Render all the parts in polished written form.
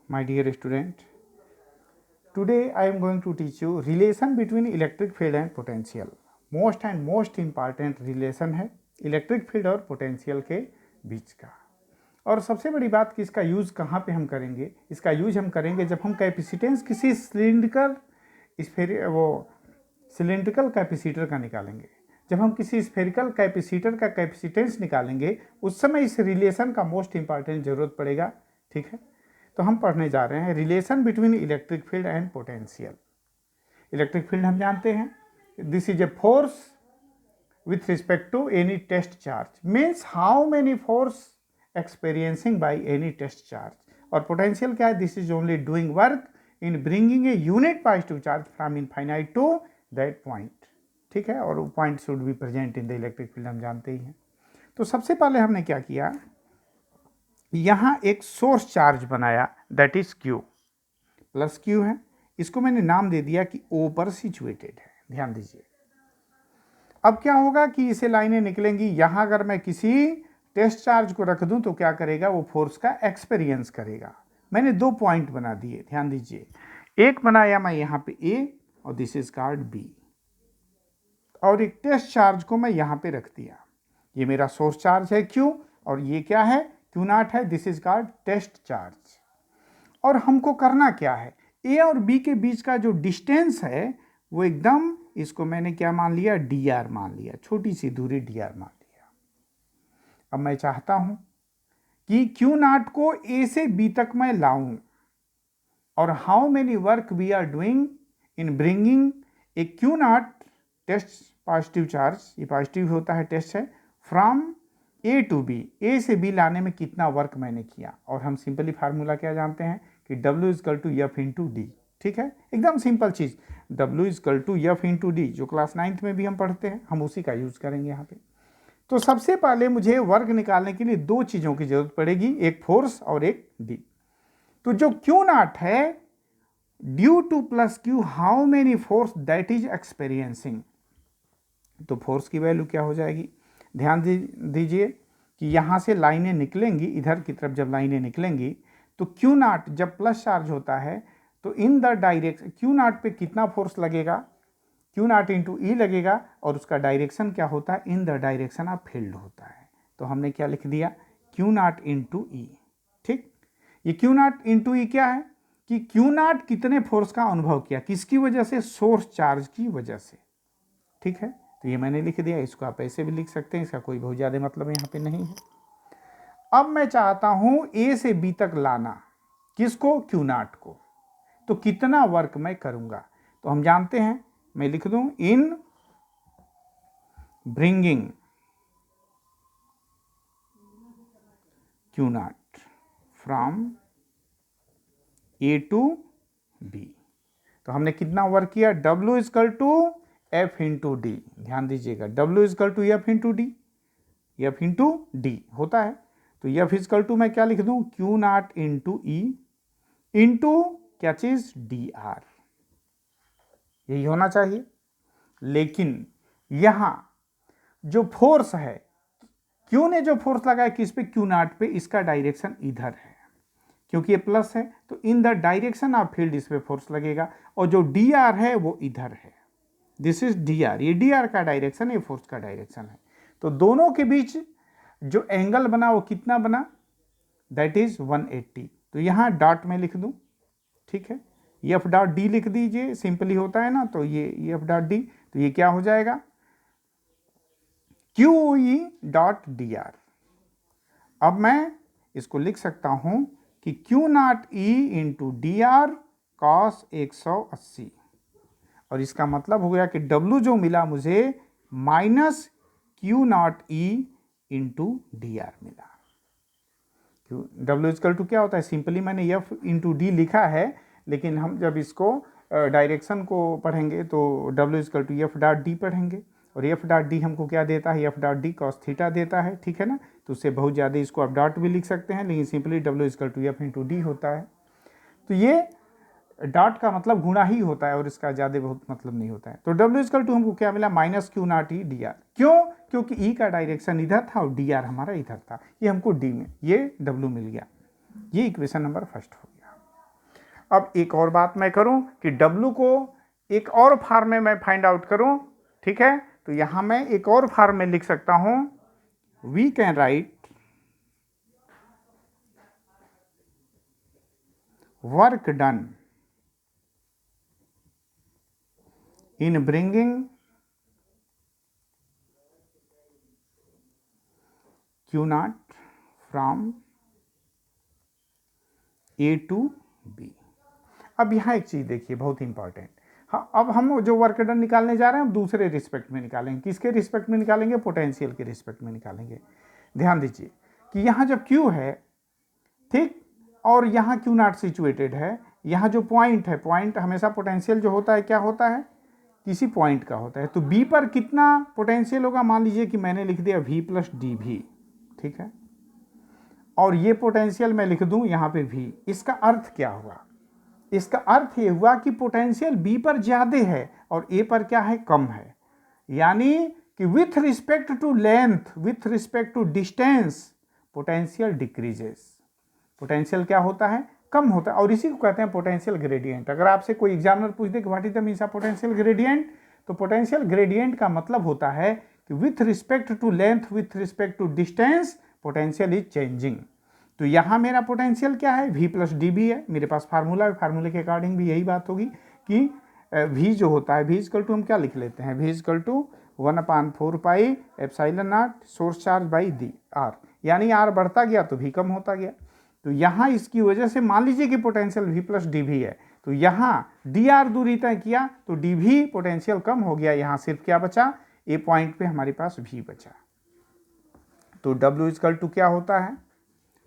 My dear student, today I am going to teach you relation between electric field and potential. most important relation है electric field और potential के बीच का। और सबसे बड़ी बात कि इसका यूज़ कहाँ पे हम करेंगे, इसका यूज हम करेंगे जब हम कैपेसिटेंस किसी सिलिंड्रिकल कैपेसिटर का निकालेंगे। जब हम किसी स्फेरिकल कैपेसिटर का कैपेसिटेंस निकालेंगे उस समय इस रिलेशन का मोस्ट इंपॉर्टेंट जरूरत पड़ेगा। ठीक है, तो हम पढ़ने जा रहे हैं relation between electric field and potential. Electric field हम जानते हैं, this is a force with respect to any test charge, means how many force experiencing by any test charge. और potential क्या है, this is only doing work in bringing a unit positive charge from infinite to that point. ठीक है, और point should be present in the electric field हम जानते ही हैं। तो सबसे पहले हमने क्या किया, यहाँ एक सोर्स चार्ज बनाया that is Q, plus Q है, इसको मैंने नाम दे दिया कि O पर सिचुएटेड है। ध्यान दीजिए, अब क्या होगा कि इसे लाइनें निकलेंगी, यहां अगर मैं किसी टेस्ट चार्ज को रख दूं तो क्या करेगा, वो फोर्स का एक्सपीरियंस करेगा। मैंने दो पॉइंट बना दिए, ध्यान दीजिए, एक बनाया मैं यहां पे A और दिस इज कॉल्ड B, और एक टेस्ट चार्ज को मैं यहां पे रख दिया। ये मेरा सोर्स चार्ज है Q और ये क्या है, Q0 है, this is called test charge. और हमको करना क्या है, A और B के बीच का जो डिस्टेंस है वो एकदम, इसको मैंने क्या मान लिया, dr मान लिया, छोटी सी दूरी dr मान लिया। अब मैं चाहता हूं कि Q0 को A से B तक मैं लाऊं, और how many work we are doing in bringing a Q0 test positive charge, ये पॉजिटिव होता है, टेस्ट है, from A to B, A से B लाने में कितना वर्क मैंने किया। और हम सिंपली फार्मूला क्या जानते हैं कि W equal to F into D. ठीक है, एकदम सिंपल चीज, W equal to F into D, जो क्लास 9th में भी हम पढ़ते हैं, हम उसी का यूज करेंगे यहाँ पे। तो सबसे पहले मुझे वर्क निकालने के लिए दो चीजों की जरूरत पड़ेगी, एक फोर्स और एक डी। तो जो Q0 है, due two plus Q how many force that is experiencing, तो फोर्स की वैल्यू क्या हो जाएगी। ध्यान दीजिए कि यहां से लाइनें निकलेंगी, इधर की तरफ जब लाइनें निकलेंगी तो Q0 जब प्लस चार्ज होता है तो इन द डायरेक्शन Q0 पे कितना फोर्स लगेगा, Q0 इंटू ई लगेगा, और उसका डायरेक्शन क्या होता है, इन द डायरेक्शन ऑफ फील्ड होता है। तो हमने क्या लिख दिया, Q0 इंटू ई। ठीक, ये Q0 इंटू ई क्या है कि Q0 कितने फोर्स का अनुभव किया, किसकी वजह से, सोर्स चार्ज की वजह से। ठीक है, तो ये मैंने लिख दिया, इसको आप ऐसे भी लिख सकते हैं, इसका कोई बहुत ज़्यादा मतलब यहाँ पे नहीं है। अब मैं चाहता हूं A से B तक लाना, किसको, Q0 को, तो कितना वर्क मैं करूंगा। तो हम जानते हैं, मैं लिख दूं, in bringing Q0 from A to B, तो हमने कितना वर्क किया, W equal to F into D. ध्यान दीजिएगा, W equal to F into D, F into D होता है, तो F इक्वल टू मैं क्या लिख दूं, Q0 इंटू ई इंटू क्या चीज, dr, यही होना चाहिए। लेकिन यहां जो फोर्स है, Q ने जो फोर्स लगाया किस पे, Q0 पे, इसका डायरेक्शन इधर है, क्योंकि ये प्लस है, तो इन द डायरेक्शन ऑफ फील्ड इस पे फोर्स लगेगा, और जो dr है वो इधर है, दिस इज dr, ये dr का डायरेक्शन, ये फोर्स का डायरेक्शन है। तो दोनों के बीच जो एंगल बना वो कितना बना, दैट इज 180। तो यहां डॉट में लिख दूं, ठीक है, एफ डॉट डी लिख दीजिए, सिंपली होता है ना, तो ये एफ डॉट डी, तो ये क्या हो जाएगा, Q E dot D R. अब मैं इसको लिख सकता हूं कि Q0 ई इंटू डी आर कॉस 180, और इसका मतलब हो गया कि W जो मिला मुझे minus Q0 E into D are मिला। W इक्वल टू क्या होता है, सिंपली मैंने F इंटू डी लिखा है, लेकिन हम जब इसको डायरेक्शन को पढ़ेंगे तो W equal to F dot D पढ़ेंगे, और F डॉट डी हमको क्या देता है, F dot D cos theta देता है। ठीक है ना, तो उससे बहुत ज़्यादा इसको आप डॉट भी लिख सकते हैं, लेकिन simply W equal to F into D होता है। तो ये डॉट का मतलब गुणा ही होता है, और इसका ज़्यादा बहुत मतलब नहीं होता है। तो W इक्वल टू हमको क्या मिला, minus Q0 E D R. क्यों, क्योंकि E का डायरेक्शन इधर था और DR हमारा इधर था, ये हमको D में, ये W मिल गया। ये इक्वेशन नंबर फर्स्ट हो गया। अब एक और बात मैं करूं कि W को एक और फॉर्म में मैं फाइंड आउट करूं, ठीक है, तो यहां मैं एक और फॉर्म में लिख सकता हूं, we can write work done in bringing Q naught from A to B। अब यहाँ एक चीज़ देखिए बहुत इंपॉर्टेंट, हाँ, अब हम जो वर्क डन निकालने जा रहे हैं हम दूसरे रिस्पेक्ट में निकालेंगे। किसके रिस्पेक्ट में निकालेंगे? पोटेंशियल के रिस्पेक्ट में निकालेंगे। ध्यान दीजिए कि यहाँ जब Q है, ठीक, और यहाँ Q नॉट सिचुएटेड है, यहाँ जो पॉइंट है, पॉइंट हमेशा पोटेंशियल जो होता है क्या होता है? किसी पॉइंट का होता है। तो B पर कितना पोटेंशियल होगा? मान लीजिए कि मैंने लिख दिया V प्लस DV, ठीक है, और ये पोटेंशियल मैं लिख दूं यहाँ पे V। इसका अर्थ क्या हुआ? इसका अर्थ ये हुआ कि पोटेंशियल B पर ज़्यादा है और A पर क्या है? कम है। यानी कि with respect to length, with respect to distance, potential decreases. Potential क्या होता है? कम होता है, और इसी को कहते हैं पोटेंशियल ग्रेडियंट। अगर आपसे कोई एग्जामिनर पूछ दे कि what is the means of potential gradient, तो पोटेंशियल ग्रेडियंट का मतलब होता है कि with respect to length, with respect to distance, potential is changing. तो यहाँ मेरा पोटेंशियल क्या है? V प्लस DB है। मेरे पास फार्मूला है, फार्मूले के अकॉर्डिंग भी यही बात होगी कि V जो होता है, V इक्वल टू हम क्या लिख लेते हैं? V equal to 1/4 pi epsilon naught source charge by the R, यानी R बढ़ता गया तो V कम होता गया। तो यहाँ इसकी वजह से मान लीजिए कि पोटेंशियल V प्लस DV है, तो यहाँ dr दूरी तय किया तो DV पोटेंशियल कम हो गया, यहाँ सिर्फ क्या बचा? A पॉइंट पे हमारे पास V बचा। तो W इक्वल टू क्या होता है?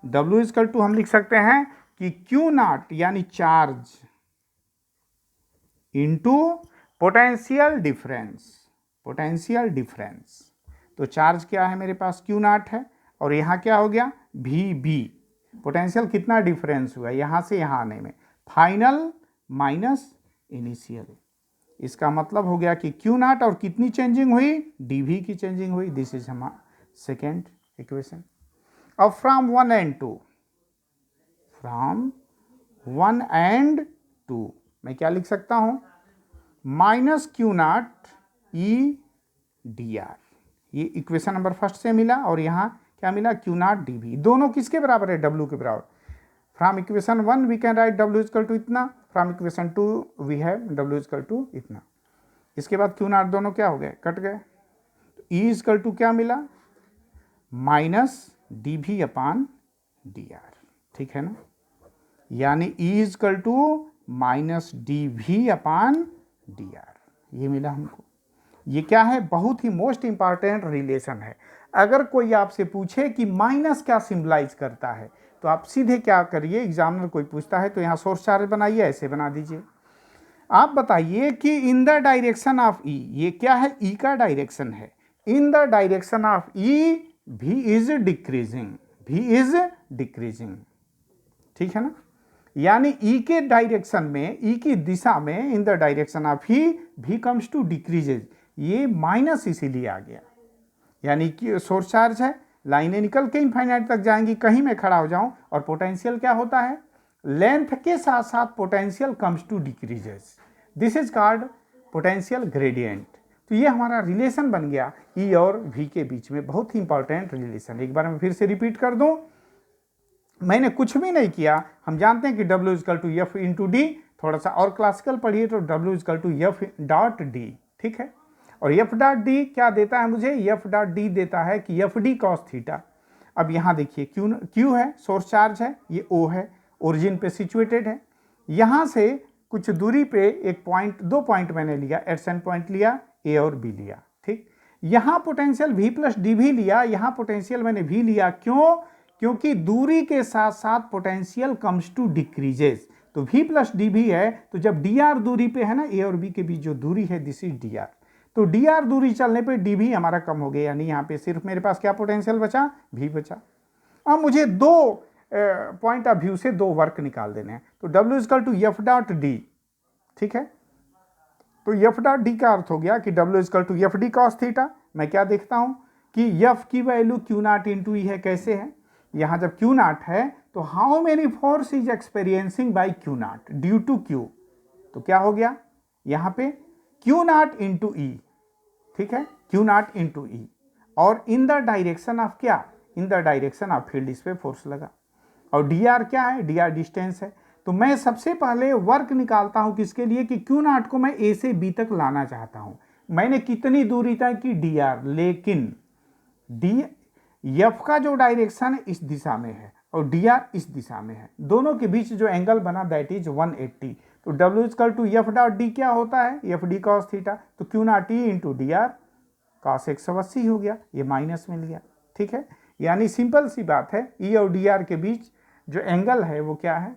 W इक्वल टू हम लिख सकते हैं कि Q नॉट यानी charge into potential difference, potential difference. तो चार्ज क्या है मेरे पास? Q नॉट है, और यहाँ क्या हो गया? VB। पोटेंशियल कितना डिफरेंस हुआ यहाँ से यहाँ आने में? Final minus initial. इसका मतलब हो गया कि Q नॉट और कितनी चेंजिंग हुई? DV की चेंजिंग हुई। दिस इज हमारा सेकेंड इक्वेशन। अब फ्रॉम 1 and 2, फ्रॉम 1 and 2 मैं क्या लिख सकता हूँ? Minus Q naught EdR। ये इक्वेशन नंबर फर्स्ट से मिला, और यहाँ क्या मिला? Q naught DV। दोनों किसके बराबर है? W के बराबर। From equation 1 we can write W equal to इतना, from equation 2 we have W equal to इतना। इसके बाद Q नॉट दोनों क्या हो गए? कट गए। तो E इक्वल टू क्या मिला? माइनस DV अपान DR, ठीक है ना? यानी E equal to minus DV upon DR, ये मिला हमको। ये क्या है? बहुत ही मोस्ट इंपॉर्टेंट रिलेशन है। अगर कोई आपसे पूछे कि माइनस क्या सिंबलाइज करता है, तो आप सीधे क्या करिए, एग्जामिनर कोई पूछता है तो यहाँ सोर्स चार्ज बनाइए, ऐसे बना दीजिए। आप बताइए कि इन द डायरेक्शन ऑफ E, ये क्या है? E का डायरेक्शन है। इन the direction of E V is decreasing, V is decreasing, ठीक है ना? यानी E के डायरेक्शन में, E की दिशा में, in the direction of E V comes to decreases. ये माइनस इसीलिए आ गया, यानी कि सोर्स चार्ज है, लाइनें निकल के इनफाइनाइट तक जाएंगी, कहीं मैं खड़ा हो जाऊं, और पोटेंशियल क्या होता है? लेंथ के साथ साथ potential comes to decreases. This is called potential gradient. तो ये हमारा रिलेशन बन गया E और V के बीच में, बहुत ही इंपॉर्टेंट रिलेशन। एक बार मैं फिर से रिपीट कर दूं, मैंने कुछ भी नहीं किया। हम जानते हैं कि W equal to F into D, थोड़ा सा और क्लासिकल पढ़िए तो W equal to F dot D, ठीक है। और F डॉट D क्या देता है मुझे? F डॉट D देता है कि FD कॉस थीटा। अब यहाँ देखिए Q है, सोर्स चार्ज है, ये O है, ओरिजिन पे सिचुएटेड है। यहाँ से कुछ दूरी पे एक पॉइंट, दो पॉइंट मैंने लिया, एडसेंट पॉइंट लिया, A और B लिया, ठीक। यहाँ पोटेंशियल V प्लस DV लिया, यहाँ पोटेंशियल मैंने V लिया, क्यों? क्योंकि दूरी के साथ साथ पोटेंशियल कम्स टू डिक्रीजेस। तो V प्लस DV है, तो जब DR दूरी पे है ना, A और B के बीच जो दूरी है, दिस इज DR। तो DR दूरी चलने पे DV हमारा कम हो गया, यानी यहाँ पे सिर्फ मेरे पास क्या पोटेंशियल बचा? V बचा। अब मुझे दो पॉइंट ऑफ व्यू से दो वर्क निकाल देने हैं। तो W equal to F dot D, ठीक है। तो F डॉट D का अर्थ हो गया कि W equal to FD cos theta. मैं क्या देखता हूं कि F की value Q not into E है। कैसे है? यहाँ जब Q नॉट है तो how many force is experiencing by Q not due to Q, तो क्या हो गया यहाँ पे क्यू नॉट इंटू ई, ठीक है, क्यू नॉट इंटू ई, और इन द डायरेक्शन ऑफ क्या, इन द डायरेक्शन ऑफ फील्ड, इस पे फोर्स लगा। और डी आर क्या है, डी आर डिस्टेंस है। तो मैं सबसे पहले वर्क निकालता हूं किसके लिए कि क्यू नॉट को मैं ए से बी तक लाना चाहता हूं। मैंने कितनी दूरी तय की, डी आर, लेकिन डी एफ का जो डायरेक्शन है इस दिशा में है और डी आर इस दिशा में है, दोनों के बीच जो एंगल बना दैट इज 180। तो W equal to F dot D क्या होता है, एफ डी कॉस थीटा, तो Q not E into D R cos 180 हो गया, ये माइनस मिल गया, ठीक है। यानी सिंपल सी बात है, ई और डी आर के बीच जो एंगल है वो क्या है,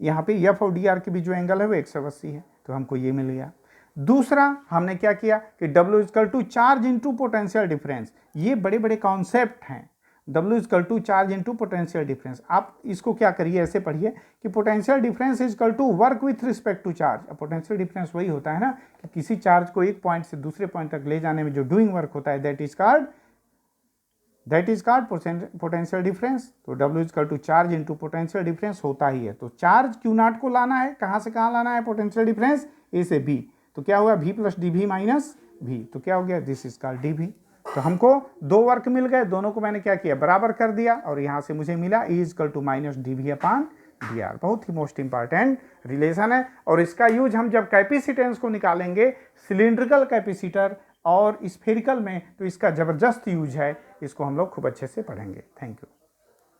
यहाँ पे एफ और डी आर के बीच जो एंगल है वो 180 है, तो हमको ये मिल गया। दूसरा हमने क्या किया कि W equal to charge into potential difference, ये बड़े बड़े कॉन्सेप्ट हैं। W equal to charge into potential difference, आप इसको क्या करिए, ऐसे पढ़िए कि potential difference is equal to work with respect to charge. Potential difference वही होता है ना कि किसी चार्ज को एक पॉइंट से दूसरे पॉइंट तक ले जाने में जो डूइंग वर्क होता है that is called potential difference. तो W equal to charge into potential difference होता ही है। तो चार्ज क्यू नॉट को लाना है, कहाँ से कहाँ लाना है, पोटेंशियल डिफरेंस ए से बी, तो क्या हुआ v plus D V minus V, तो क्या हो गया, this is called D V. तो हमको दो वर्क मिल गए, दोनों को मैंने क्या किया, बराबर कर दिया, और यहाँ से मुझे मिला E equal to minus D V upon D R. बहुत ही मोस्ट इंपॉर्टेंट रिलेशन है, और इसका यूज हम जब कैपेसिटेंस को निकालेंगे सिलिंड्रिकल कैपेसिटर और स्फेरिकल में, तो इसका जबरदस्त यूज है, इसको हम लोग खूब अच्छे से पढ़ेंगे। Thank you.